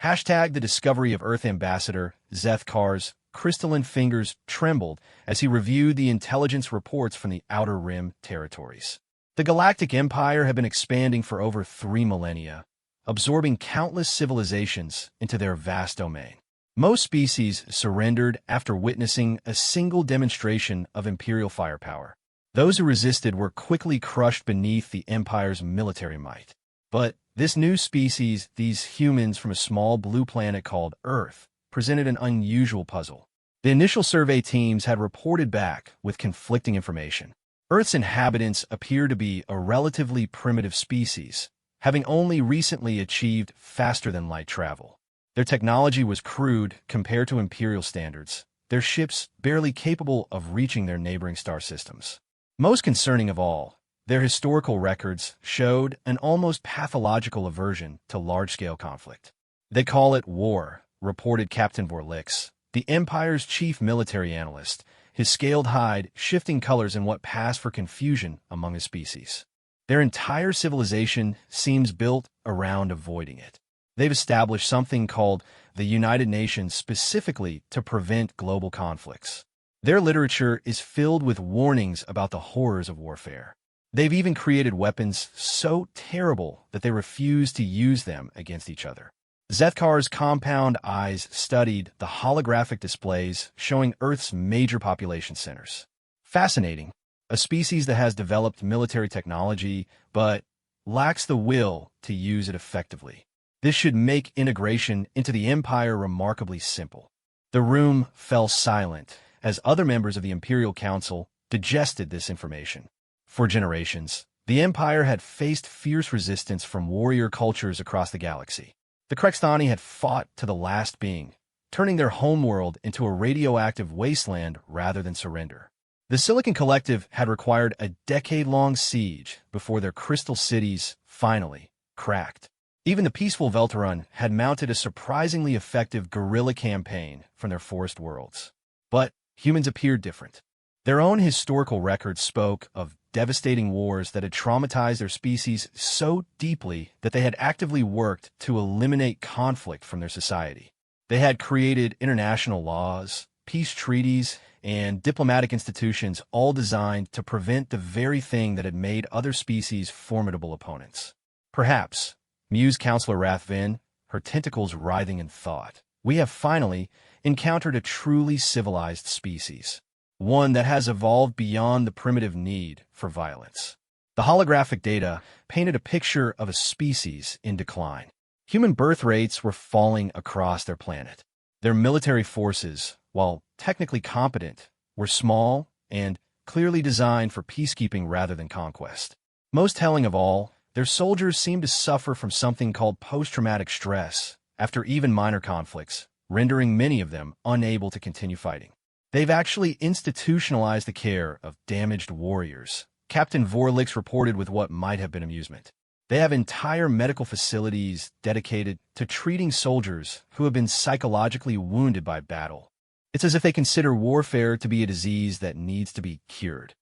Hashtag the discovery of Earth ambassador Zethkar's crystalline fingers trembled as he reviewed the intelligence reports from the Outer Rim territories. The Galactic Empire had been expanding for over 3 millennia, absorbing countless civilizations into their vast domain. Most species surrendered after witnessing a single demonstration of Imperial firepower. Those who resisted were quickly crushed beneath the Empire's military might. But this new species, these humans from a small blue planet called Earth, presented an unusual puzzle. The initial survey teams had reported back with conflicting information. Earth's inhabitants appear to be a relatively primitive species, having only recently achieved faster-than-light travel. Their technology was crude compared to Imperial standards, their ships barely capable of reaching their neighboring star systems. Most concerning of all, their historical records showed an almost pathological aversion to large-scale conflict. "They call it war," reported Captain Vorlix, the Empire's chief military analyst, his scaled hide shifting colors in what passed for confusion among his species. "Their entire civilization seems built around avoiding it. They've established something called the United Nations specifically to prevent global conflicts. Their literature is filled with warnings about the horrors of warfare. They've even created weapons so terrible that they refuse to use them against each other." Zethkar's compound eyes studied the holographic displays showing Earth's major population centers. Fascinating. A species that has developed military technology, but lacks the will to use it effectively. This should make integration into the Empire remarkably simple. The room fell silent as other members of the Imperial Council digested this information. For generations, the Empire had faced fierce resistance from warrior cultures across the galaxy. The Krexthani had fought to the last being, turning their homeworld into a radioactive wasteland rather than surrender. The Silicon Collective had required a decade-long siege before their crystal cities finally cracked. Even the peaceful Velterun had mounted a surprisingly effective guerrilla campaign from their forest worlds. But humans appeared different. Their own historical records spoke of devastating wars that had traumatized their species so deeply that they had actively worked to eliminate conflict from their society. They had created international laws, peace treaties, and diplomatic institutions all designed to prevent the very thing that had made other species formidable opponents. Perhaps, mused Counselor Rathvin, her tentacles writhing in thought, we have finally encountered a truly civilized species. One that has evolved beyond the primitive need for violence. The holographic data painted a picture of a species in decline. Human birth rates were falling across their planet. Their military forces, while technically competent, were small and clearly designed for peacekeeping rather than conquest. Most telling of all, their soldiers seemed to suffer from something called post-traumatic stress after even minor conflicts, rendering many of them unable to continue fighting. They've actually institutionalized the care of damaged warriors, Captain Vorlix reported with what might have been amusement. They have entire medical facilities dedicated to treating soldiers who have been psychologically wounded by battle. It's as if they consider warfare to be a disease that needs to be cured.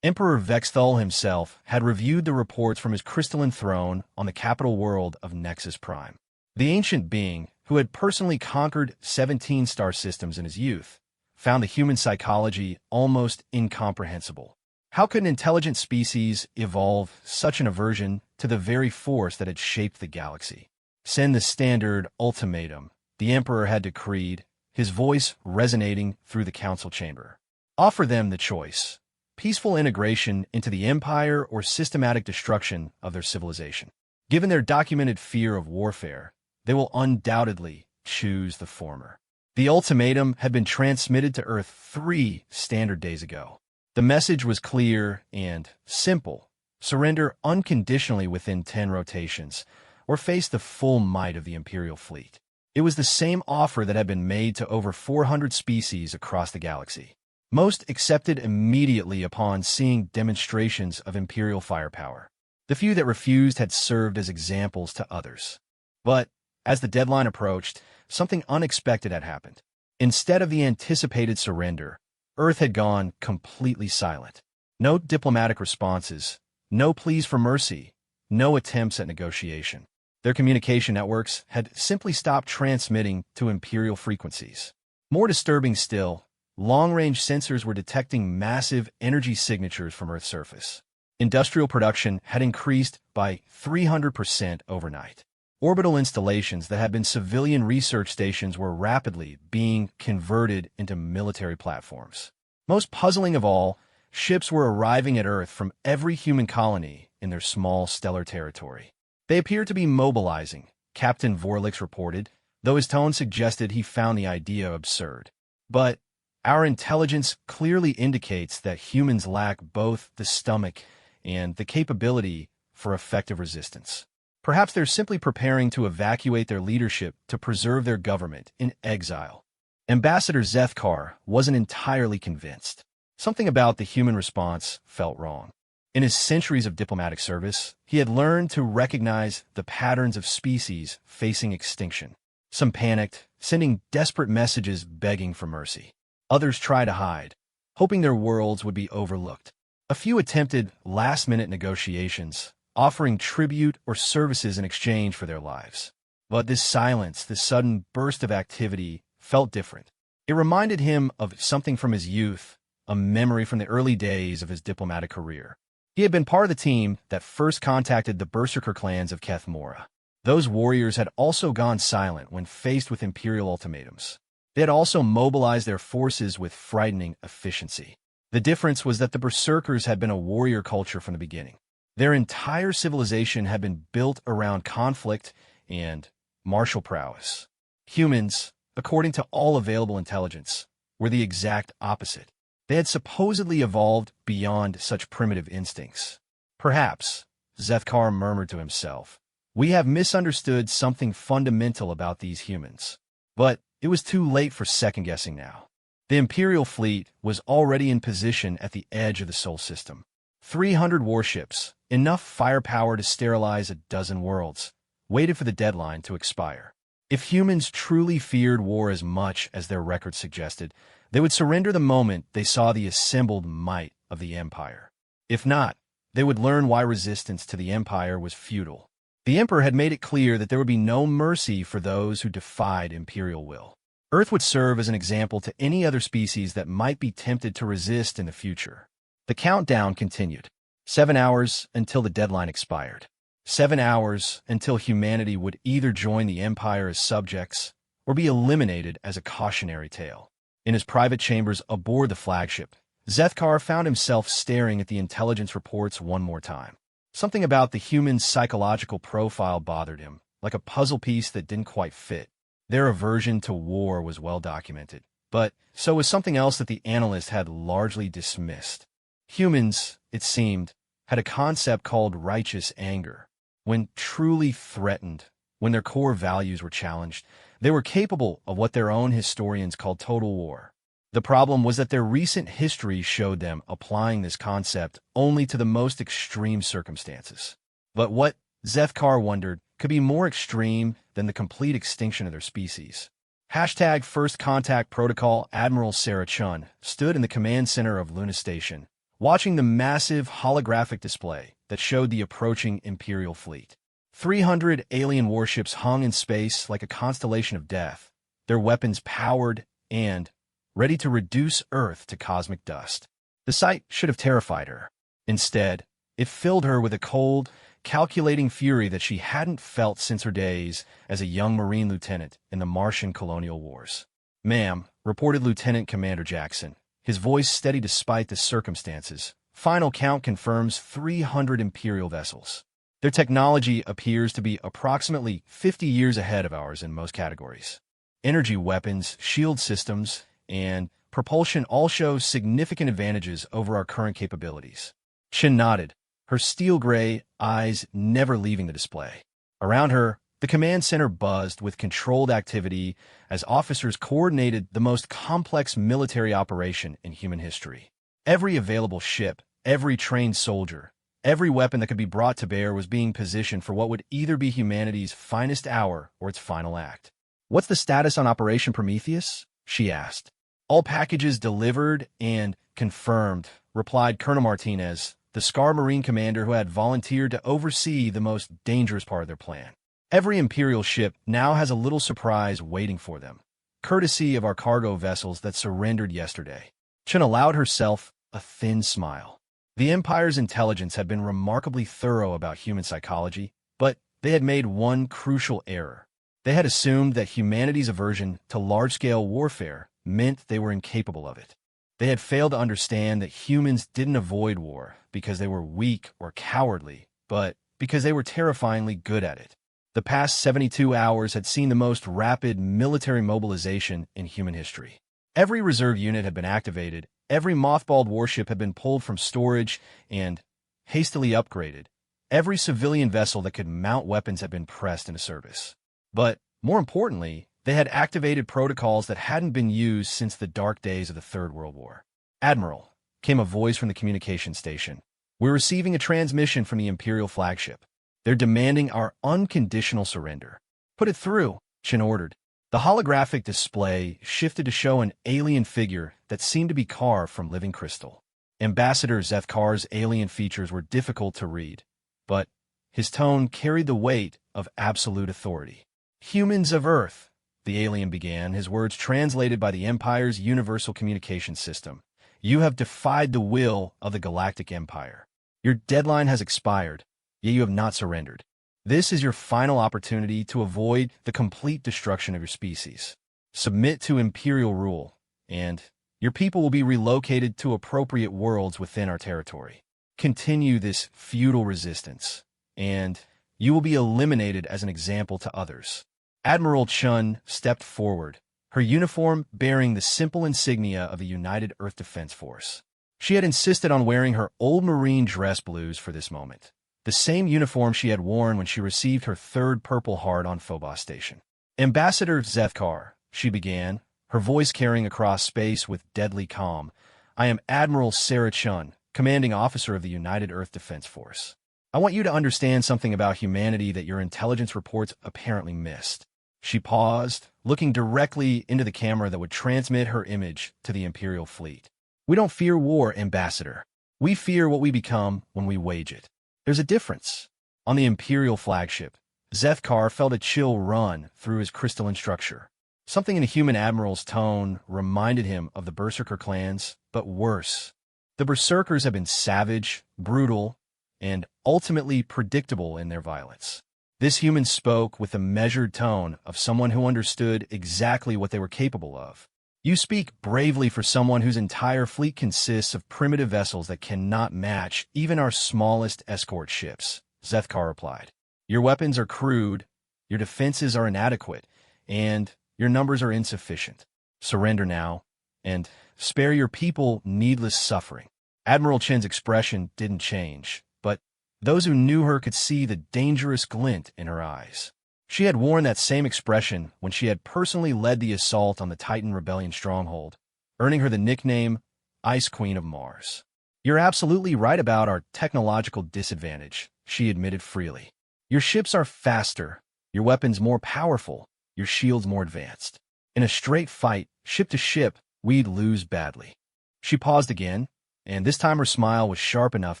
Emperor Vexthal himself had reviewed the reports from his crystalline throne on the capital world of Nexus Prime. The ancient being, who had personally conquered 17 star systems in his youth, found the human psychology almost incomprehensible. How could an intelligent species evolve such an aversion to the very force that had shaped the galaxy? "Send the standard ultimatum," the Emperor had decreed, his voice resonating through the council chamber. "Offer them the choice: peaceful integration into the Empire or systematic destruction of their civilization. Given their documented fear of warfare, they will undoubtedly choose the former." The ultimatum had been transmitted to Earth 3 standard days ago. The message was clear and simple: surrender unconditionally within 10 rotations, or face the full might of the Imperial fleet. It was the same offer that had been made to over 400 species across the galaxy. Most accepted immediately upon seeing demonstrations of Imperial firepower. The few that refused had served as examples to others. But as the deadline approached, something unexpected had happened. Instead of the anticipated surrender, Earth had gone completely silent. No diplomatic responses, no pleas for mercy, no attempts at negotiation. Their communication networks had simply stopped transmitting to Imperial frequencies. More disturbing still, long-range sensors were detecting massive energy signatures from Earth's surface. Industrial production had increased by 300% overnight. Orbital installations that had been civilian research stations were rapidly being converted into military platforms. Most puzzling of all, ships were arriving at Earth from every human colony in their small stellar territory. They appeared to be mobilizing, Captain Vorlix reported, though his tone suggested he found the idea absurd. But our intelligence clearly indicates that humans lack both the stomach and the capability for effective resistance. Perhaps they're simply preparing to evacuate their leadership to preserve their government in exile. Ambassador Zethkar wasn't entirely convinced. Something about the human response felt wrong. In his centuries of diplomatic service, he had learned to recognize the patterns of species facing extinction. Some panicked, sending desperate messages begging for mercy. Others tried to hide, hoping their worlds would be overlooked. A few attempted last-minute negotiations, offering tribute or services in exchange for their lives. But this silence, this sudden burst of activity, felt different. It reminded him of something from his youth, a memory from the early days of his diplomatic career. He had been part of the team that first contacted the Berserker clans of Keth Mora. Those warriors had also gone silent when faced with Imperial ultimatums. They had also mobilized their forces with frightening efficiency. The difference was that the Berserkers had been a warrior culture from the beginning. Their entire civilization had been built around conflict and martial prowess. Humans, according to all available intelligence, were the exact opposite. They had supposedly evolved beyond such primitive instincts. Perhaps, Zethkar murmured to himself, we have misunderstood something fundamental about these humans. But it was too late for second-guessing now. The Imperial fleet was already in position at the edge of the Sol system. 300 warships, enough firepower to sterilize a dozen worlds, waited for the deadline to expire. If humans truly feared war as much as their record suggested, they would surrender the moment they saw the assembled might of the Empire. If not, they would learn why resistance to the Empire was futile. The Emperor had made it clear that there would be no mercy for those who defied Imperial will. Earth would serve as an example to any other species that might be tempted to resist in the future. The countdown continued. 7 hours until the deadline expired. 7 hours until humanity would either join the Empire as subjects or be eliminated as a cautionary tale. In his private chambers aboard the flagship, Zethkar found himself staring at the intelligence reports one more time. Something about the human's psychological profile bothered him, like a puzzle piece that didn't quite fit. Their aversion to war was well documented, but so was something else that the analyst had largely dismissed. Humans, it seemed, had a concept called righteous anger. When truly threatened, when their core values were challenged, they were capable of what their own historians called total war. The problem was that their recent history showed them applying this concept only to the most extreme circumstances. But what, Zethkar wondered, could be more extreme than the complete extinction of their species? Hashtag First Contact Protocol Admiral Sarah Chun stood in the command center of Luna Station, watching the massive holographic display that showed the approaching Imperial fleet. 300 alien warships hung in space like a constellation of death, their weapons powered and ready to reduce Earth to cosmic dust. The sight should have terrified her. Instead, it filled her with a cold, calculating fury that she hadn't felt since her days as a young Marine lieutenant in the Martian colonial wars. "Ma'am," reported Lieutenant Commander Jackson, his voice steady despite the circumstances. "Final count confirms 300 Imperial vessels. Their technology appears to be approximately 50 years ahead of ours in most categories. Energy weapons, shield systems, and propulsion all show significant advantages over our current capabilities." Chin nodded, her steel-gray eyes never leaving the display. Around her, the command center buzzed with controlled activity as officers coordinated the most complex military operation in human history. Every available ship, every trained soldier, every weapon that could be brought to bear was being positioned for what would either be humanity's finest hour or its final act. "What's the status on Operation Prometheus?" she asked. "All packages delivered and confirmed," replied Colonel Martinez, the Scar Marine commander who had volunteered to oversee the most dangerous part of their plan. Every Imperial ship now has a little surprise waiting for them, courtesy of our cargo vessels that surrendered yesterday. Chen allowed herself a thin smile. The Empire's intelligence had been remarkably thorough about human psychology, but they had made one crucial error. They had assumed that humanity's aversion to large-scale warfare meant they were incapable of it. They had failed to understand that humans didn't avoid war because they were weak or cowardly, but because they were terrifyingly good at it. The past 72 hours had seen the most rapid military mobilization in human history. Every reserve unit had been activated, every mothballed warship had been pulled from storage and hastily upgraded. Every civilian vessel that could mount weapons had been pressed into service. But, more importantly, they had activated protocols that hadn't been used since the dark days of the Third World War. "Admiral," came a voice from the communication station. "We're receiving a transmission from the Imperial flagship. They're demanding our unconditional surrender." "Put it through," Chen ordered. The holographic display shifted to show an alien figure that seemed to be carved from living crystal. Ambassador Zethkar's alien features were difficult to read, but his tone carried the weight of absolute authority. "Humans of Earth," the alien began, his words translated by the Empire's universal communication system. "You have defied the will of the Galactic Empire. Your deadline has expired, yet you have not surrendered. This is your final opportunity to avoid the complete destruction of your species. Submit to Imperial rule, and your people will be relocated to appropriate worlds within our territory. Continue this futile resistance, and you will be eliminated as an example to others." Admiral Chun stepped forward, her uniform bearing the simple insignia of the United Earth Defense Force. She had insisted on wearing her old Marine dress blues for this moment, the same uniform she had worn when she received her third Purple Heart on Phobos Station. "Ambassador Zethkar," she began, her voice carrying across space with deadly calm, "I am Admiral Sarah Chun, commanding officer of the United Earth Defense Force. I want you to understand something about humanity that your intelligence reports apparently missed." She paused, looking directly into the camera that would transmit her image to the Imperial fleet. "We don't fear war, Ambassador. We fear what we become when we wage it. There's a difference." On the Imperial flagship, Zethkar felt a chill run through his crystalline structure. Something in a human admiral's tone reminded him of the Berserker clans, but worse. The Berserkers had been savage, brutal, and ultimately predictable in their violence. This human spoke with the measured tone of someone who understood exactly what they were capable of. "You speak bravely for someone whose entire fleet consists of primitive vessels that cannot match even our smallest escort ships," Zethkar replied. "Your weapons are crude, your defenses are inadequate, and your numbers are insufficient. Surrender now, and spare your people needless suffering." Admiral Chen's expression didn't change, but those who knew her could see the dangerous glint in her eyes. She had worn that same expression when she had personally led the assault on the Titan Rebellion stronghold, earning her the nickname Ice Queen of Mars. "You're absolutely right about our technological disadvantage," she admitted freely. "Your ships are faster, your weapons more powerful, your shields more advanced. In a straight fight, ship to ship, we'd lose badly." She paused again, and this time her smile was sharp enough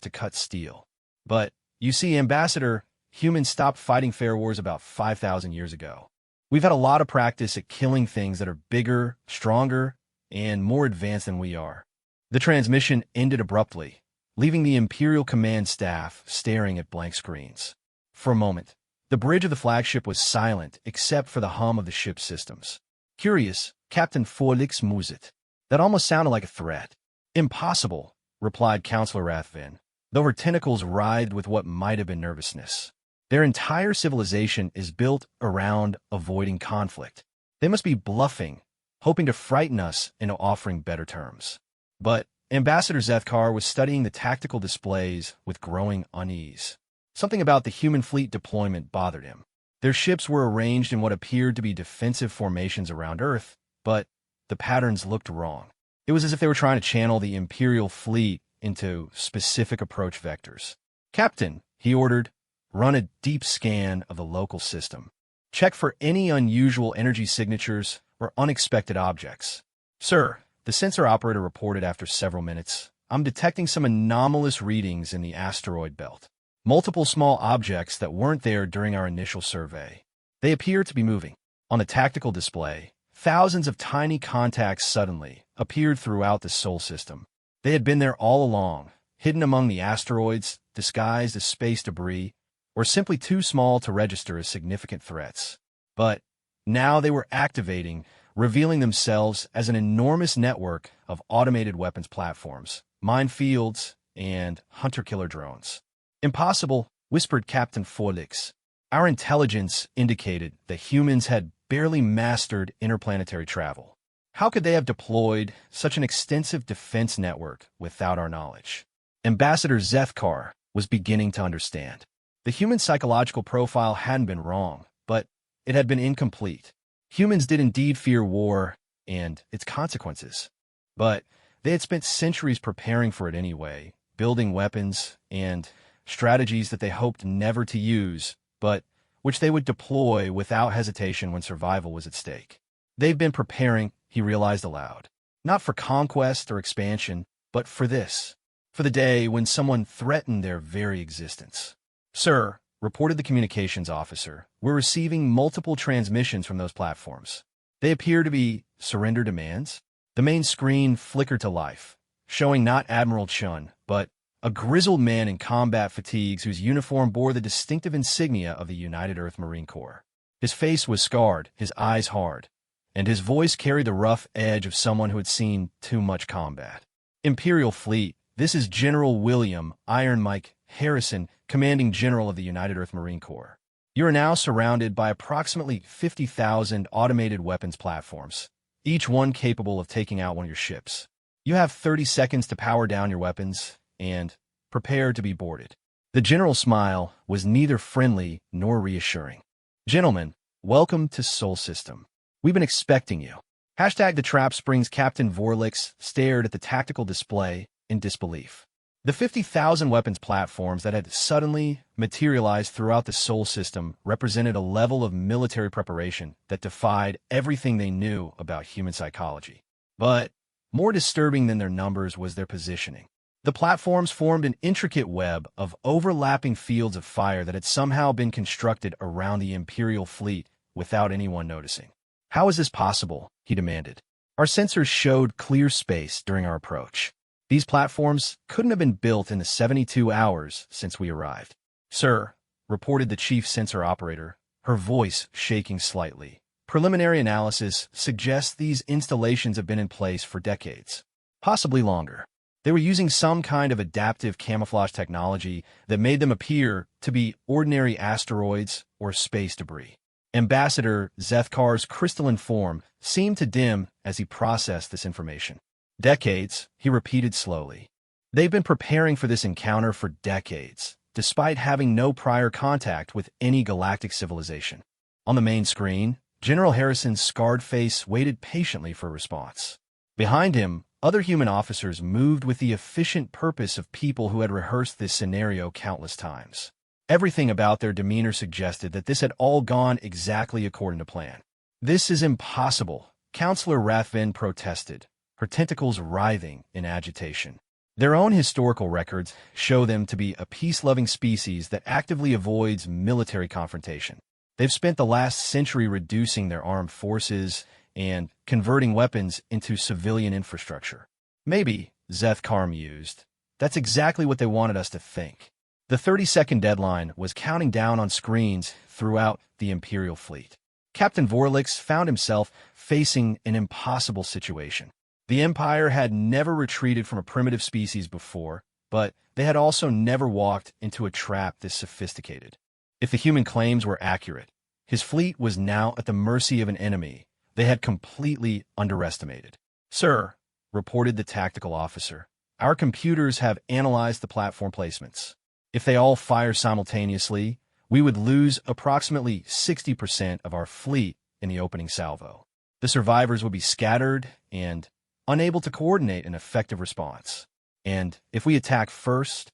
to cut steel. "But, you see, Ambassador, humans stopped fighting fair wars about 5,000 years ago. We've had a lot of practice at killing things that are bigger, stronger, and more advanced than we are." The transmission ended abruptly, leaving the Imperial command staff staring at blank screens. For a moment, the bridge of the flagship was silent except for the hum of the ship's systems. "Curious, Captain Felix Musit." That almost sounded like a threat. "Impossible," replied Counselor Rathvin, though her tentacles writhed with what might have been nervousness. "Their entire civilization is built around avoiding conflict. They must be bluffing, hoping to frighten us into offering better terms." But Ambassador Zethkar was studying the tactical displays with growing unease. Something about the human fleet deployment bothered him. Their ships were arranged in what appeared to be defensive formations around Earth, but the patterns looked wrong. It was as if they were trying to channel the Imperial fleet into specific approach vectors. "Captain," he ordered, "run a deep scan of the local system. Check for any unusual energy signatures or unexpected objects." "Sir," the sensor operator reported after several minutes, "I'm detecting some anomalous readings in the asteroid belt." multiple small objects that weren't there during our initial survey. They appear to be moving. On the tactical display, thousands of tiny contacts suddenly appeared throughout the Sol system. They had been there all along, hidden among the asteroids, disguised as space debris, or simply too small to register as significant threats. But now they were activating, revealing themselves as an enormous network of automated weapons platforms, minefields, and hunter-killer drones. "Impossible," whispered Captain Felix. "Our intelligence indicated that humans had barely mastered interplanetary travel. How could they have deployed such an extensive defense network without our knowledge?" Ambassador Zethkar was beginning to understand. The human psychological profile hadn't been wrong, but it had been incomplete. Humans did indeed fear war and its consequences, but they had spent centuries preparing for it anyway, building weapons and strategies that they hoped never to use, but which they would deploy without hesitation when survival was at stake. They've been preparing, he realized aloud, not for conquest or expansion, but for this, for the day when someone threatened their very existence. "Sir," reported the communications officer, "we're receiving multiple transmissions from those platforms. They appear to be surrender demands." The main screen flickered to life, showing not Admiral Chun, but a grizzled man in combat fatigues whose uniform bore the distinctive insignia of the United Earth Marine Corps. His face was scarred, his eyes hard, and his voice carried the rough edge of someone who had seen too much combat. "Imperial Fleet, this is General William Iron Mike Harrison, Commanding General of the United Earth Marine Corps. You are now surrounded by approximately 50,000 automated weapons platforms, each one capable of taking out one of your ships. You have 30 seconds to power down your weapons and prepare to be boarded." The general's smile was neither friendly nor reassuring. "Gentlemen, welcome to Sol System. We've been expecting you." The Trap Springs Captain Vorlix stared at the tactical display in disbelief. The 50,000 weapons platforms that had suddenly materialized throughout the Sol System represented a level of military preparation that defied everything they knew about human psychology. But more disturbing than their numbers was their positioning. The platforms formed an intricate web of overlapping fields of fire that had somehow been constructed around the Imperial fleet without anyone noticing. "How is this possible?" he demanded. "Our sensors showed clear space during our approach. These platforms couldn't have been built in the 72 hours since we arrived." "Sir," reported the chief sensor operator, her voice shaking slightly. "Preliminary analysis suggests these installations have been in place for decades, possibly longer. They were using some kind of adaptive camouflage technology that made them appear to be ordinary asteroids or space debris." Ambassador Zethkar's crystalline form seemed to dim as he processed this information. "Decades," he repeated slowly. "They've been preparing for this encounter for decades, despite having no prior contact with any galactic civilization." On the main screen, General Harrison's scarred face waited patiently for a response. Behind him, other human officers moved with the efficient purpose of people who had rehearsed this scenario countless times. Everything about their demeanor suggested that this had all gone exactly according to plan. "This is impossible," Counselor Rathvin protested, her tentacles writhing in agitation. Their own historical records show them to be a peace-loving species that actively avoids military confrontation. They've spent the last century reducing their armed forces and converting weapons into civilian infrastructure. "Maybe," Zethkar mused, "that's exactly what they wanted us to think." The 30-second deadline was counting down on screens throughout the Imperial fleet. Captain Vorlix found himself facing an impossible situation. The Empire had never retreated from a primitive species before, but they had also never walked into a trap this sophisticated. If the human claims were accurate, his fleet was now at the mercy of an enemy they had completely underestimated. "Sir," reported the tactical officer, "our computers have analyzed the platform placements. If they all fire simultaneously, we would lose approximately 60% of our fleet in the opening salvo. The survivors would be scattered and unable to coordinate an effective response. And if we attack first?"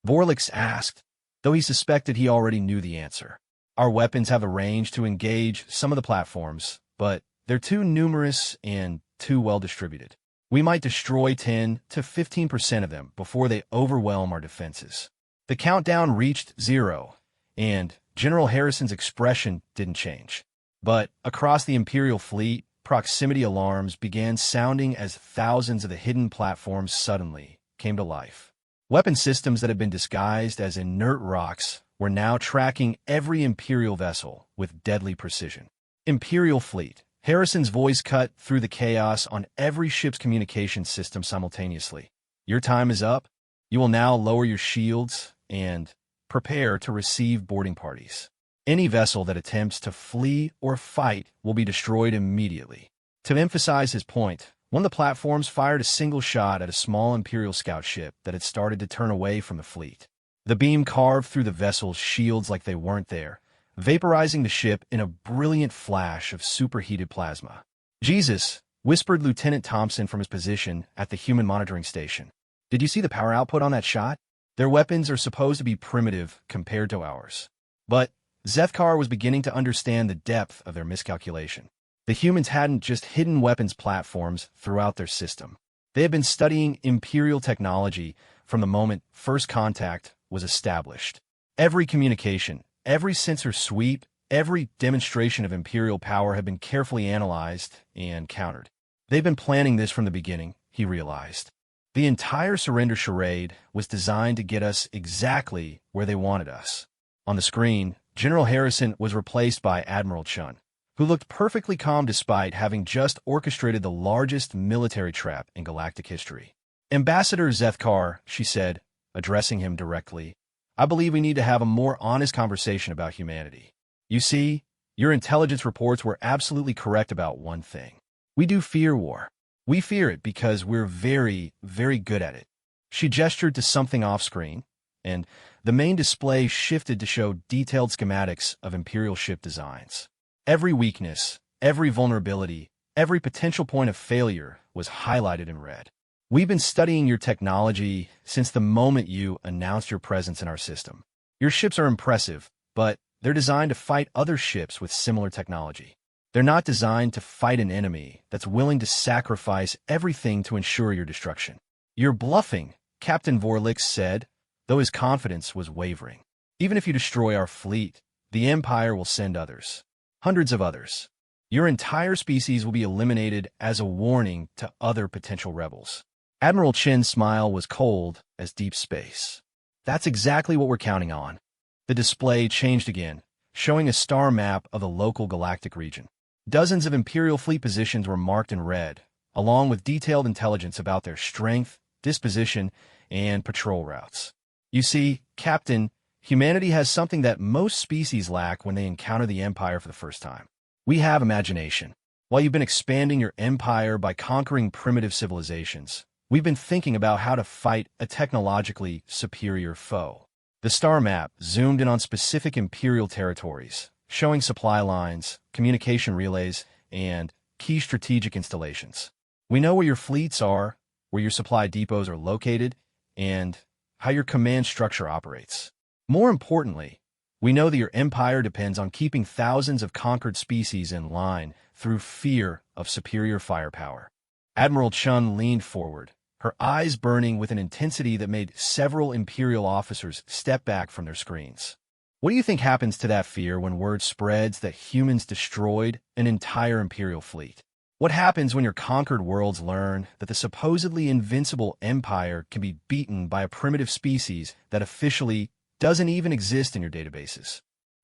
Vorlix asked, though he suspected he already knew the answer. "Our weapons have a range to engage some of the platforms, but they're too numerous and too well distributed. We might destroy 10 to 15% of them before they overwhelm our defenses." The countdown reached 0, and General Harrison's expression didn't change. But across the Imperial fleet, proximity alarms began sounding as thousands of the hidden platforms suddenly came to life. Weapon systems that had been disguised as inert rocks were now tracking every Imperial vessel with deadly precision. Imperial fleet. Harrison's voice cut through the chaos on every ship's communication system simultaneously. Your time is up. You will now lower your shields and prepare to receive boarding parties. Any vessel that attempts to flee or fight will be destroyed immediately. To emphasize his point, one of the platforms fired a single shot at a small Imperial scout ship that had started to turn away from the fleet. The beam carved through the vessel's shields like they weren't there, vaporizing the ship in a brilliant flash of superheated plasma. "Jesus," whispered Lieutenant Thompson from his position at the human monitoring station. "Did you see the power output on that shot? Their weapons are supposed to be primitive compared to ours." But Zethkar was beginning to understand the depth of their miscalculation. The humans hadn't just hidden weapons platforms throughout their system. They had been studying Imperial technology from the moment first contact was established. Every communication, every sensor sweep, every demonstration of Imperial power had been carefully analyzed and countered. They'd been planning this from the beginning, he realized. The entire surrender charade was designed to get us exactly where they wanted us. On the screen, General Harrison was replaced by Admiral Chun, who looked perfectly calm despite having just orchestrated the largest military trap in galactic history. "Ambassador Zethkar," she said, addressing him directly, "I believe we need to have a more honest conversation about humanity. You see, your intelligence reports were absolutely correct about one thing. We do fear war. We fear it because we're very, very good at it." She gestured to something off-screen, and the main display shifted to show detailed schematics of Imperial ship designs. Every weakness, every vulnerability, every potential point of failure was highlighted in red. "We've been studying your technology since the moment you announced your presence in our system. Your ships are impressive, but they're designed to fight other ships with similar technology. They're not designed to fight an enemy that's willing to sacrifice everything to ensure your destruction." "You're bluffing," Captain Vorlix said, though his confidence was wavering. "Even if you destroy our fleet, the Empire will send others. Hundreds of others. Your entire species will be eliminated as a warning to other potential rebels." Admiral Chin's smile was cold as deep space. "That's exactly what we're counting on." The display changed again, showing a star map of the local galactic region. Dozens of Imperial fleet positions were marked in red, along with detailed intelligence about their strength, disposition, and patrol routes. "You see, Captain, humanity has something that most species lack when they encounter the Empire for the first time. We have imagination. While you've been expanding your empire by conquering primitive civilizations, we've been thinking about how to fight a technologically superior foe." The star map zoomed in on specific Imperial territories, showing supply lines, communication relays, and key strategic installations. "We know where your fleets are, where your supply depots are located, and how your command structure operates. More importantly, we know that your empire depends on keeping thousands of conquered species in line through fear of superior firepower." Admiral Chun leaned forward, her eyes burning with an intensity that made several Imperial officers step back from their screens. "What do you think happens to that fear when word spreads that humans destroyed an entire Imperial fleet? What happens when your conquered worlds learn that the supposedly invincible empire can be beaten by a primitive species that officially doesn't even exist in your databases?"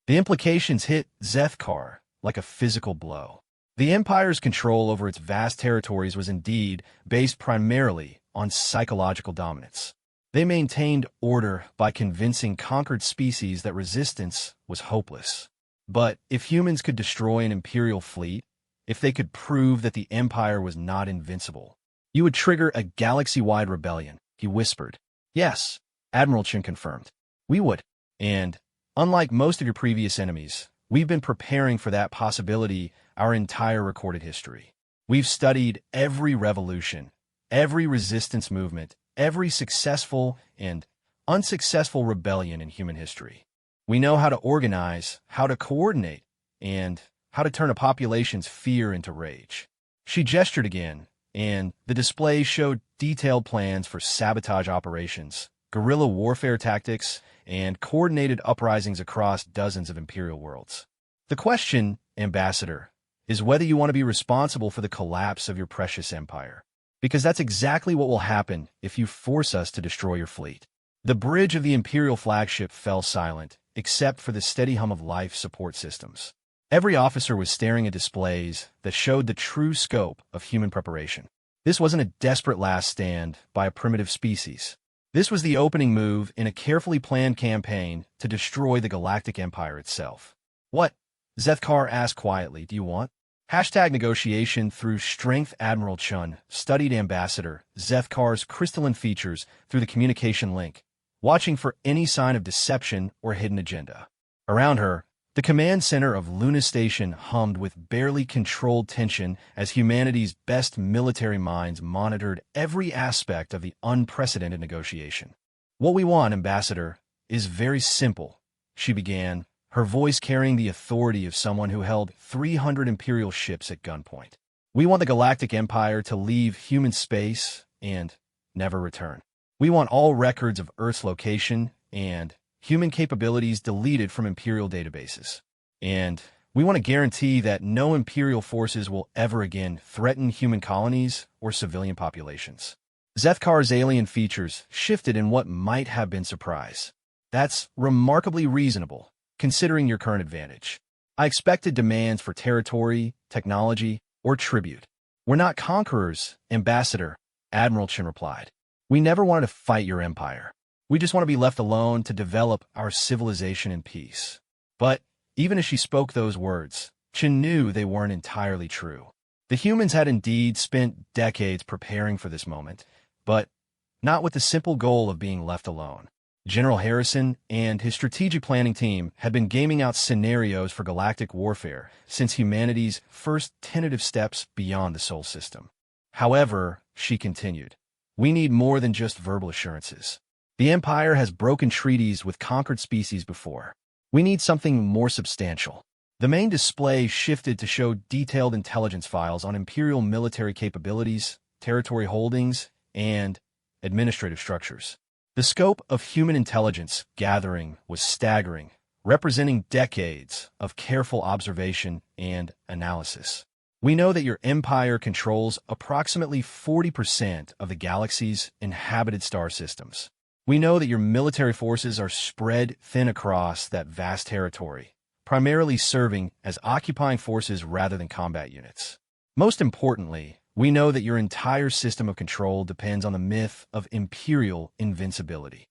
The implications hit Zethkar like a physical blow. The Empire's control over its vast territories was indeed based primarily on psychological dominance. They maintained order by convincing conquered species that resistance was hopeless. But if humans could destroy an Imperial fleet, if they could prove that the Empire was not invincible, you would trigger a galaxy-wide rebellion, he whispered. "Yes," Admiral Chin confirmed. "We would. And, unlike most of your previous enemies, we've been preparing for that possibility our entire recorded history. We've studied every revolution, every resistance movement, every successful and unsuccessful rebellion in human history. We know how to organize, how to coordinate, and how to turn a population's fear into rage." She gestured again, and the display showed detailed plans for sabotage operations, guerrilla warfare tactics, and coordinated uprisings across dozens of Imperial worlds. The question, Ambassador, is whether you want to be responsible for the collapse of your precious empire. Because that's exactly what will happen if you force us to destroy your fleet. The bridge of the Imperial flagship fell silent, except for the steady hum of life support systems. Every officer was staring at displays that showed the true scope of human preparation. This wasn't a desperate last stand by a primitive species. This was the opening move in a carefully planned campaign to destroy the Galactic Empire itself. What? Zethkar asked quietly, do you want? #negotiation through strength. Admiral Chun studied Ambassador Zethkar's crystalline features through the communication link, watching for any sign of deception or hidden agenda. Around her, the command center of Luna Station hummed with barely controlled tension as humanity's best military minds monitored every aspect of the unprecedented negotiation. What we want, Ambassador, is very simple, she began, her voice carrying the authority of someone who held 300 Imperial ships at gunpoint. We want the Galactic Empire to leave human space and never return. We want all records of Earth's location and human capabilities deleted from Imperial databases. And we want to guarantee that no Imperial forces will ever again threaten human colonies or civilian populations. Zethkar's alien features shifted in what might have been surprise. That's remarkably reasonable, considering your current advantage. I expected demands for territory, technology, or tribute. We're not conquerors, Ambassador, Admiral Chin replied. We never wanted to fight your empire. We just want to be left alone to develop our civilization in peace. But even as she spoke those words, Chin knew they weren't entirely true. The humans had indeed spent decades preparing for this moment, but not with the simple goal of being left alone. General Harrison and his strategic planning team had been gaming out scenarios for galactic warfare since humanity's first tentative steps beyond the Sol system. However, she continued, we need more than just verbal assurances. The Empire has broken treaties with conquered species before. We need something more substantial. The main display shifted to show detailed intelligence files on Imperial military capabilities, territory holdings, and administrative structures. The scope of human intelligence gathering was staggering, representing decades of careful observation and analysis. We know that your empire controls approximately 40% of the galaxy's inhabited star systems. We know that your military forces are spread thin across that vast territory, primarily serving as occupying forces rather than combat units. Most importantly, we know that your entire system of control depends on the myth of imperial invincibility.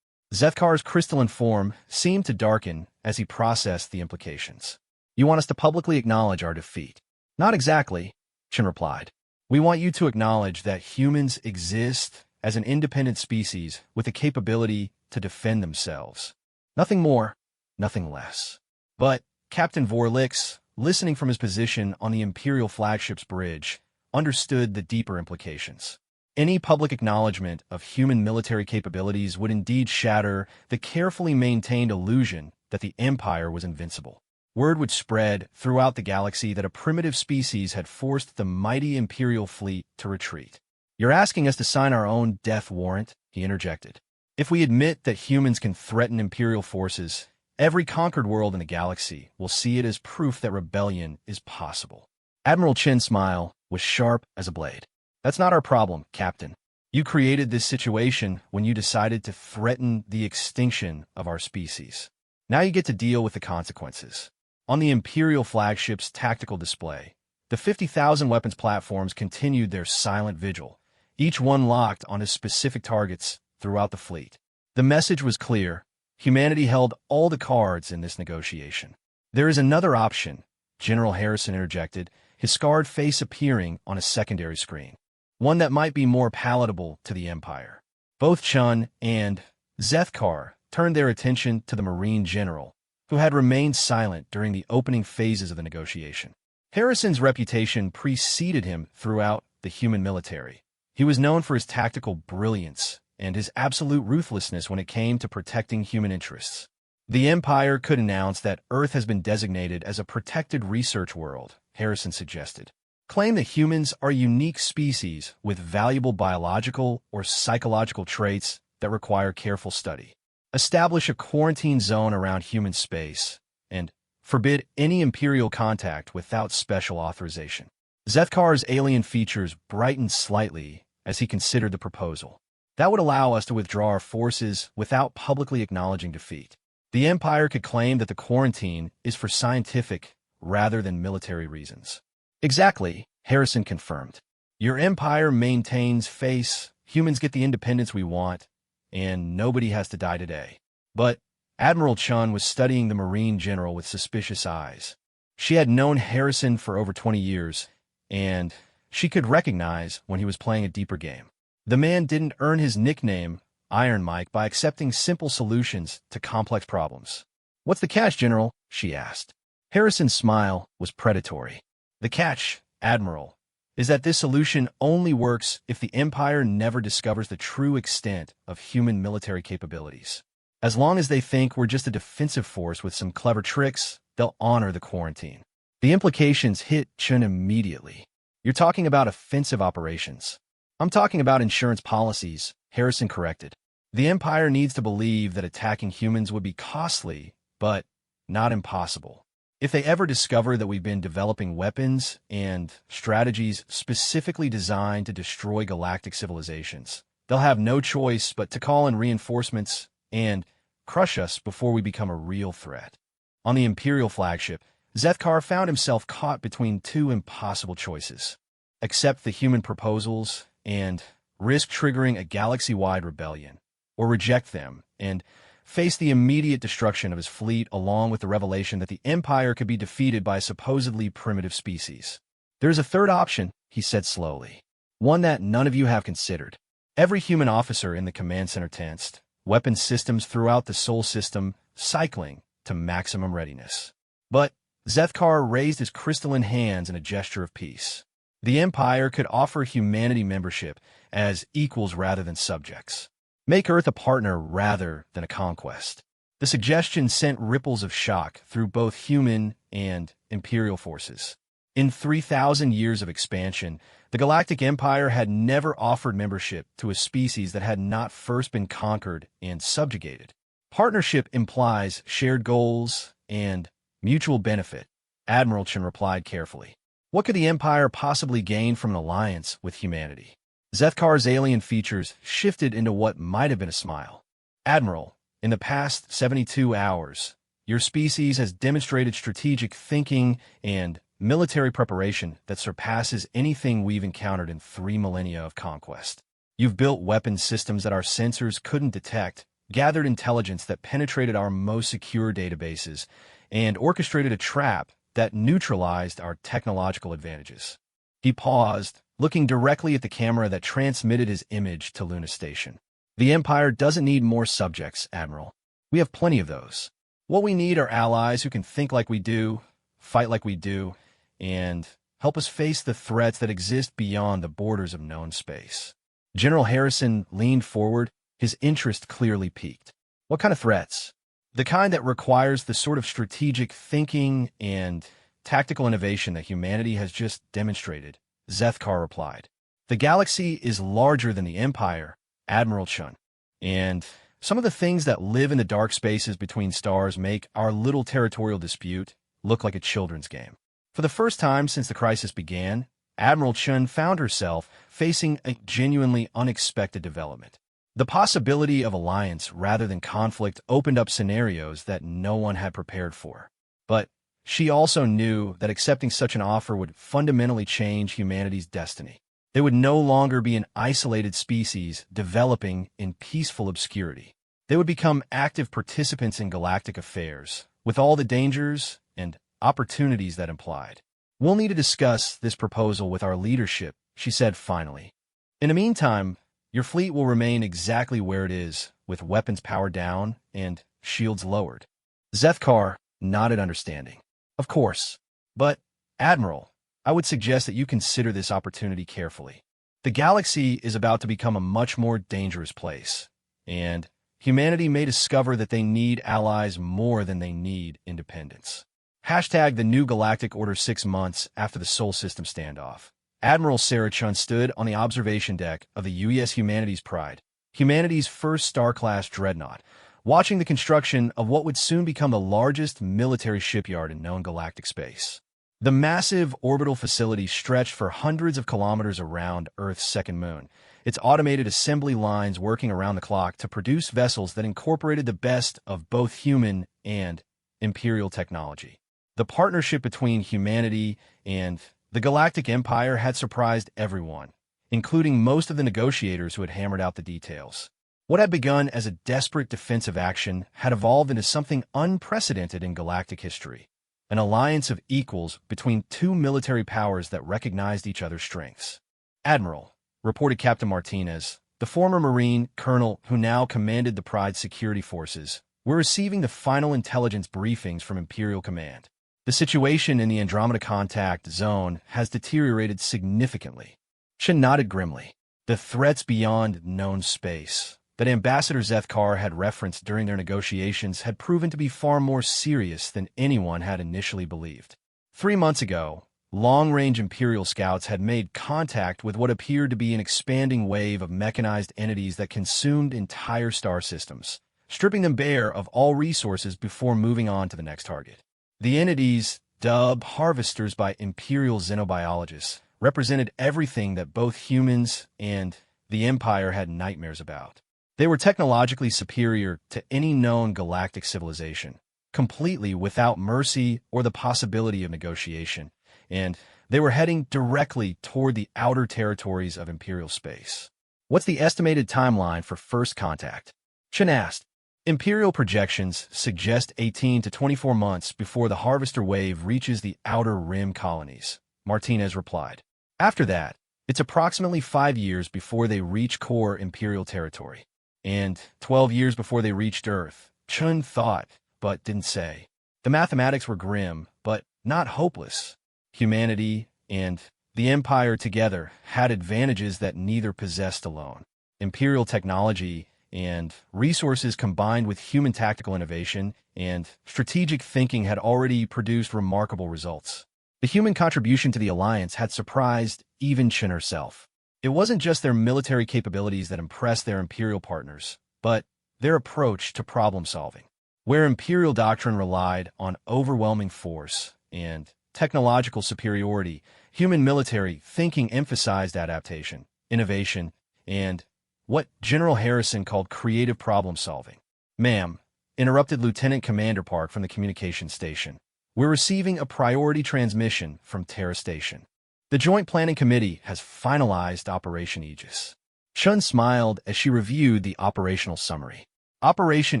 Zethkar's crystalline form seemed to darken as he processed the implications. You want us to publicly acknowledge our defeat? Not exactly, Chin replied. We want you to acknowledge that humans exist as an independent species with the capability to defend themselves. Nothing more, nothing less. But Captain Vorlix, listening from his position on the Imperial flagship's bridge, understood the deeper implications. Any public acknowledgement of human military capabilities would indeed shatter the carefully maintained illusion that the Empire was invincible. Word would spread throughout the galaxy that a primitive species had forced the mighty Imperial fleet to retreat. You're asking us to sign our own death warrant, he interjected. If we admit that humans can threaten Imperial forces, every conquered world in the galaxy will see it as proof that rebellion is possible. Admiral Chin's smile was sharp as a blade. That's not our problem, Captain. You created this situation when you decided to threaten the extinction of our species. Now you get to deal with the consequences. On the Imperial flagship's tactical display, the 50,000 weapons platforms continued their silent vigil, each one locked onto specific targets throughout the fleet. The message was clear. Humanity held all the cards in this negotiation. There is another option, General Harrison interjected, his scarred face appearing on a secondary screen. One that might be more palatable to the Empire. Both Chun and Zethkar turned their attention to the Marine General, who had remained silent during the opening phases of the negotiation. Harrison's reputation preceded him throughout the human military. He was known for his tactical brilliance and his absolute ruthlessness when it came to protecting human interests. The Empire could announce that Earth has been designated as a protected research world, Harrison suggested. Claim that humans are a unique species with valuable biological or psychological traits that require careful study. establish a quarantine zone around human space, and forbid any Imperial contact without special authorization. Zethkar's alien features brightened slightly as he considered the proposal. That would allow us to withdraw our forces without publicly acknowledging defeat. The Empire could claim that the quarantine is for scientific rather than military reasons. Exactly, Harrison confirmed. Your Empire maintains face, humans get the independence we want, and nobody has to die today. But Admiral Chun was studying the Marine general with suspicious eyes. She had known Harrison for over 20 years, and she could recognize when he was playing a deeper game. The man didn't earn his nickname, Iron Mike, by accepting simple solutions to complex problems. "What's the catch, General?" she asked. Harrison's smile was predatory. "The catch, Admiral, is that this solution only works if the Empire never discovers the true extent of human military capabilities. As long as they think we're just a defensive force with some clever tricks, they'll honor the quarantine." The implications hit Chun immediately. "You're talking about offensive operations." "I'm talking about insurance policies," Harrison corrected. "The Empire needs to believe that attacking humans would be costly, but not impossible. If they ever discover that we've been developing weapons and strategies specifically designed to destroy galactic civilizations, they'll have no choice but to call in reinforcements and crush us before we become a real threat." On the Imperial flagship, Zethkar found himself caught between two impossible choices: accept the human proposals and risk triggering a galaxy-wide rebellion, or reject them and face the immediate destruction of his fleet along with the revelation that the Empire could be defeated by a supposedly primitive species. "There's a third option," he said slowly, "one that none of you have considered." Every human officer in the command center tensed, weapon systems throughout the Sol system cycling to maximum readiness. But Zethkar raised his crystalline hands in a gesture of peace. The Empire could offer humanity membership as equals rather than subjects. Make Earth a partner rather than a conquest. The suggestion sent ripples of shock through both human and Imperial forces. In 3,000 years of expansion, the Galactic Empire had never offered membership to a species that had not first been conquered and subjugated. Partnership implies shared goals and mutual benefit, Admiral Chen replied carefully. What could the Empire possibly gain from an alliance with humanity? Zethkar's alien features shifted into what might have been a smile. "Admiral, in the past 72 hours, your species has demonstrated strategic thinking and military preparation that surpasses anything we've encountered in 3 millennia of conquest. You've built weapon systems that our sensors couldn't detect, gathered intelligence that penetrated our most secure databases, and orchestrated a trap that neutralized our technological advantages." He paused, looking directly at the camera that transmitted his image to Luna Station. "The Empire doesn't need more subjects, Admiral. We have plenty of those. What we need are allies who can think like we do, fight like we do, and help us face the threats that exist beyond the borders of known space." General Harrison leaned forward, his interest clearly piqued. "What kind of threats?" "The kind that requires the sort of strategic thinking and tactical innovation that humanity has just demonstrated," Zethkar replied. "The galaxy is larger than the Empire, Admiral Chun, and some of the things that live in the dark spaces between stars make our little territorial dispute look like a children's game." For the first time since the crisis began, Admiral Chun found herself facing a genuinely unexpected development. The possibility of alliance rather than conflict opened up scenarios that no one had prepared for. But she also knew that accepting such an offer would fundamentally change humanity's destiny. They would no longer be an isolated species developing in peaceful obscurity. They would become active participants in galactic affairs, with all the dangers and opportunities that implied. "We'll need to discuss this proposal with our leadership," she said finally. "In the meantime, your fleet will remain exactly where it is, with weapons powered down and shields lowered." Zethkar nodded understanding. "Of course. But, Admiral, I would suggest that you consider this opportunity carefully. The galaxy is about to become a much more dangerous place, and humanity may discover that they need allies more than they need independence." Hashtag the new Galactic Order 6 months after the Sol System standoff. Admiral Sarah Chun stood on the observation deck of the UES Humanity's Pride, humanity's first star-class dreadnought, watching the construction of what would soon become the largest military shipyard in known galactic space. The massive orbital facility stretched for hundreds of kilometers around Earth's second moon, its automated assembly lines working around the clock to produce vessels that incorporated the best of both human and imperial technology. The partnership between humanity and the Galactic Empire had surprised everyone, including most of the negotiators who had hammered out the details. What had begun as a desperate defensive action had evolved into something unprecedented in galactic history, an alliance of equals between two military powers that recognized each other's strengths. "Admiral," reported Captain Martinez, the former Marine colonel who now commanded the Pride security forces, "we're receiving the final intelligence briefings from Imperial Command. The situation in the Andromeda Contact Zone has deteriorated significantly." Shin nodded grimly. The threats beyond known space that Ambassador Zethkar had referenced during their negotiations had proven to be far more serious than anyone had initially believed. 3 months ago, long-range Imperial scouts had made contact with what appeared to be an expanding wave of mechanized entities that consumed entire star systems, stripping them bare of all resources before moving on to the next target. The entities, dubbed harvesters by Imperial xenobiologists, represented everything that both humans and the Empire had nightmares about. They were technologically superior to any known galactic civilization, completely without mercy or the possibility of negotiation, and they were heading directly toward the outer territories of Imperial space. "What's the estimated timeline for first contact?" Chen asked. "Imperial projections suggest 18 to 24 months before the harvester wave reaches the outer rim colonies," Martinez replied. "After that, it's approximately 5 years before they reach core Imperial territory, and 12 years before they reached Earth," Chun thought, but didn't say. The mathematics were grim, but not hopeless. Humanity and the Empire together had advantages that neither possessed alone. Imperial technology and resources combined with human tactical innovation and strategic thinking had already produced remarkable results. The human contribution to the alliance had surprised even Chen herself. It wasn't just their military capabilities that impressed their Imperial partners, but their approach to problem-solving. Where Imperial doctrine relied on overwhelming force and technological superiority, human military thinking emphasized adaptation, innovation, and what General Harrison called creative problem-solving. "Ma'am," interrupted Lieutenant Commander Park from the communications station, "we're receiving a priority transmission from Terra Station. The Joint Planning Committee has finalized Operation Aegis." Chun smiled as she reviewed the operational summary. Operation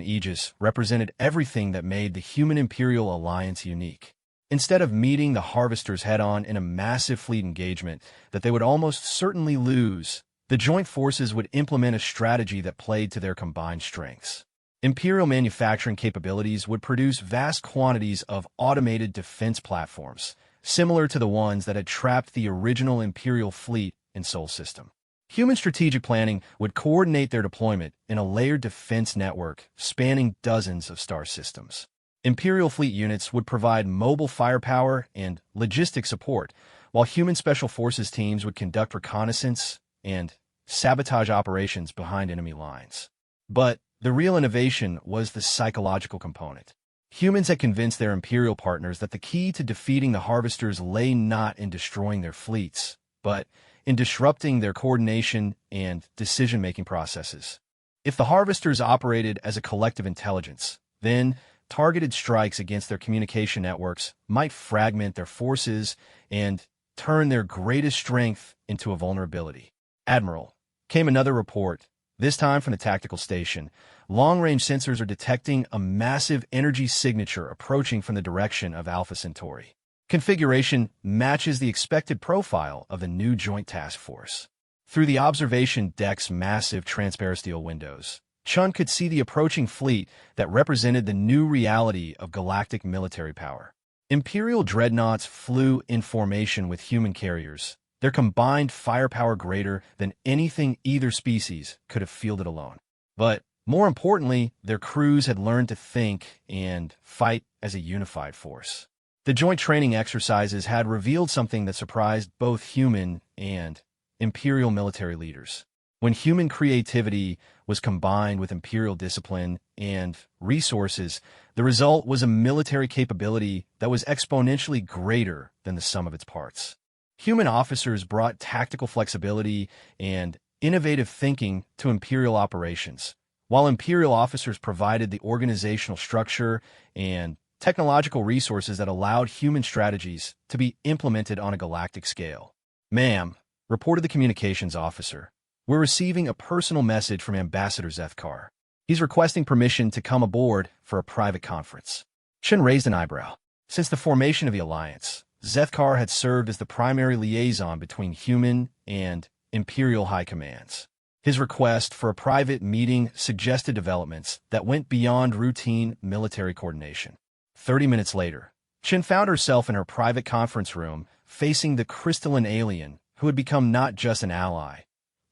Aegis represented everything that made the Human-Imperial Alliance unique. Instead of meeting the Harvesters head-on in a massive fleet engagement that they would almost certainly lose, the joint forces would implement a strategy that played to their combined strengths. Imperial manufacturing capabilities would produce vast quantities of automated defense platforms, similar to the ones that had trapped the original Imperial fleet in Sol System. Human strategic planning would coordinate their deployment in a layered defense network spanning dozens of star systems. Imperial fleet units would provide mobile firepower and logistic support, while human special forces teams would conduct reconnaissance and sabotage operations behind enemy lines. But the real innovation was the psychological component. Humans had convinced their Imperial partners that the key to defeating the Harvesters lay not in destroying their fleets, but in disrupting their coordination and decision-making processes. If the Harvesters operated as a collective intelligence, then targeted strikes against their communication networks might fragment their forces and turn their greatest strength into a vulnerability. "Admiral," came another report, this time from the tactical station. "Long-range sensors are detecting a massive energy signature approaching from the direction of Alpha Centauri. Configuration matches the expected profile of the new Joint Task Force." Through the observation deck's massive transparisteel windows, Chun could see the approaching fleet that represented the new reality of galactic military power. Imperial dreadnoughts flew in formation with human carriers, their combined firepower greater than anything either species could have fielded alone. But more importantly, their crews had learned to think and fight as a unified force. The joint training exercises had revealed something that surprised both human and Imperial military leaders. When human creativity was combined with imperial discipline and resources, the result was a military capability that was exponentially greater than the sum of its parts. Human officers brought tactical flexibility and innovative thinking to imperial operations, while imperial officers provided the organizational structure and technological resources that allowed human strategies to be implemented on a galactic scale. "Ma'am," reported the communications officer, "we're receiving a personal message from Ambassador Zethkar. He's requesting permission to come aboard for a private conference." Shin raised an eyebrow. Since the formation of the Alliance, Zethkar had served as the primary liaison between human and imperial high commands. His request for a private meeting suggested developments that went beyond routine military coordination. 30 minutes later, Shin found herself in her private conference room facing the crystalline alien who had become not just an ally,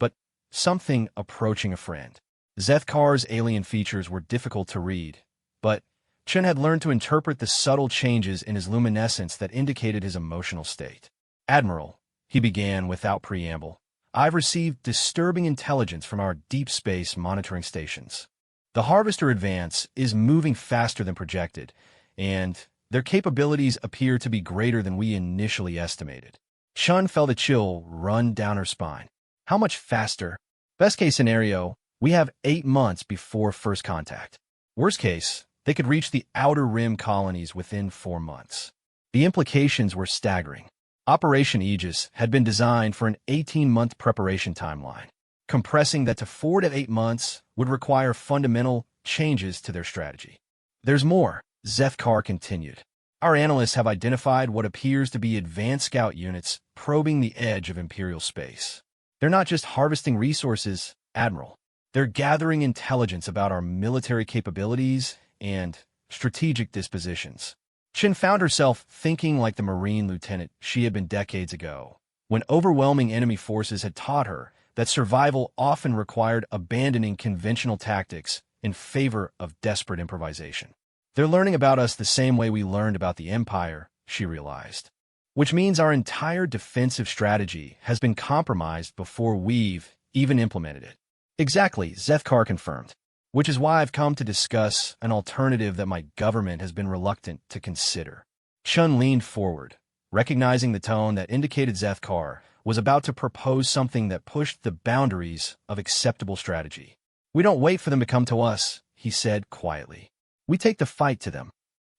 but something approaching a friend. Zethkar's alien features were difficult to read, but Chen had learned to interpret the subtle changes in his luminescence that indicated his emotional state. "Admiral," he began without preamble, "I've received disturbing intelligence from our deep space monitoring stations. The Harvester Advance is moving faster than projected, and their capabilities appear to be greater than we initially estimated." Chun felt a chill run down her spine. "How much faster?" "Best case scenario, we have 8 months before first contact. Worst case, they could reach the outer rim colonies within 4 months." The implications were staggering. Operation Aegis had been designed for an 18-month preparation timeline. Compressing that to 4 to 8 months would require fundamental changes to their strategy. "There's more," Zethkar continued. "Our analysts have identified what appears to be advanced scout units probing the edge of Imperial space. They're not just harvesting resources, Admiral. They're gathering intelligence about our military capabilities and strategic dispositions." Shin found herself thinking like the Marine lieutenant she had been decades ago, when overwhelming enemy forces had taught her that survival often required abandoning conventional tactics in favor of desperate improvisation. "They're learning about us the same way we learned about the Empire," she realized. "Which means our entire defensive strategy has been compromised before we've even implemented it." "Exactly," Zethkar confirmed. "Which is why I've come to discuss an alternative that my government has been reluctant to consider." Chun leaned forward, recognizing the tone that indicated Zethkar was about to propose something that pushed the boundaries of acceptable strategy. "We don't wait for them to come to us," he said quietly. "We take the fight to them."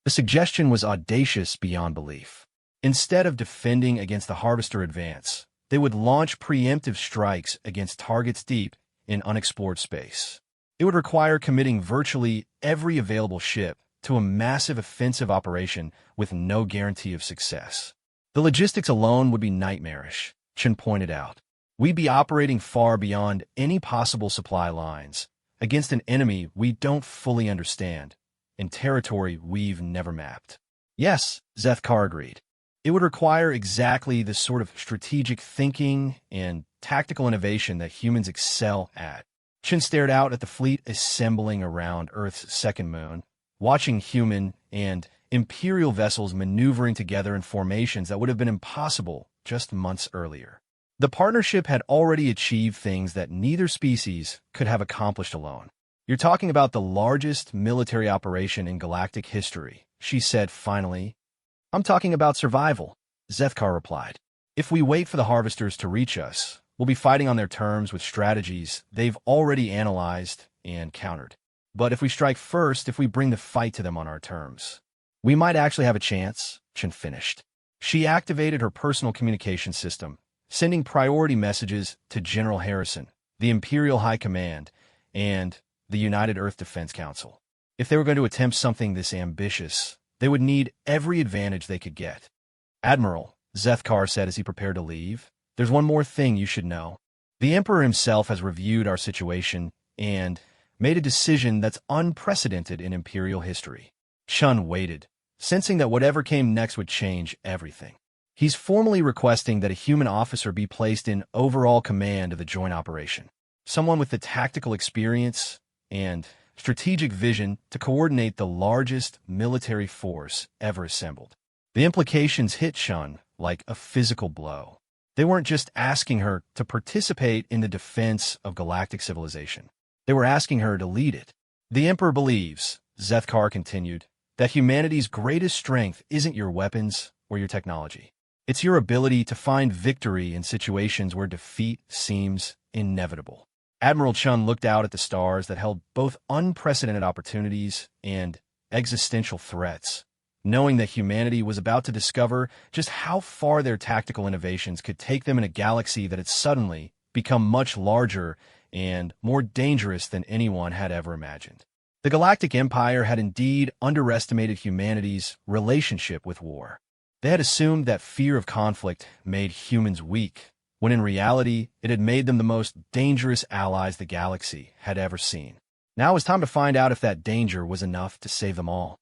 The suggestion was audacious beyond belief. Instead of defending against the Harvester Advance, they would launch preemptive strikes against targets deep in unexplored space. It would require committing virtually every available ship to a massive offensive operation with no guarantee of success. "The logistics alone would be nightmarish," Chen pointed out. "We'd be operating far beyond any possible supply lines, against an enemy we don't fully understand, in territory we've never mapped." "Yes," Zethkar agreed. "It would require exactly the sort of strategic thinking and tactical innovation that humans excel at." Chen stared out at the fleet assembling around Earth's second moon, watching human and Imperial vessels maneuvering together in formations that would have been impossible just months earlier. The partnership had already achieved things that neither species could have accomplished alone. "You're talking about the largest military operation in galactic history," she said finally. "I'm talking about survival," Zethkar replied. "If we wait for the harvesters to reach us, we'll be fighting on their terms with strategies they've already analyzed and countered. But if we strike first, if we bring the fight to them on our terms, we might actually have a chance," Chen finished. She activated her personal communication system, sending priority messages to General Harrison, the Imperial High Command, and the United Earth Defense Council. If they were going to attempt something this ambitious, they would need every advantage they could get. "Admiral," Zethkar said as he prepared to leave, "there's one more thing you should know. The Emperor himself has reviewed our situation and made a decision that's unprecedented in Imperial history." Chun waited, sensing that whatever came next would change everything. "He's formally requesting that a human officer be placed in overall command of the joint operation. Someone with the tactical experience and strategic vision to coordinate the largest military force ever assembled." The implications hit Chun like a physical blow. They weren't just asking her to participate in the defense of galactic civilization. They were asking her to lead it. The Emperor believes, Zethkar continued, that humanity's greatest strength isn't your weapons or your technology. It's your ability to find victory in situations where defeat seems inevitable. Admiral Chun looked out at the stars that held both unprecedented opportunities and existential threats, knowing that humanity was about to discover just how far their tactical innovations could take them in a galaxy that had suddenly become much larger and more dangerous than anyone had ever imagined. The Galactic Empire had indeed underestimated humanity's relationship with war. They had assumed that fear of conflict made humans weak, when in reality it had made them the most dangerous allies the galaxy had ever seen. Now it was time to find out if that danger was enough to save them all.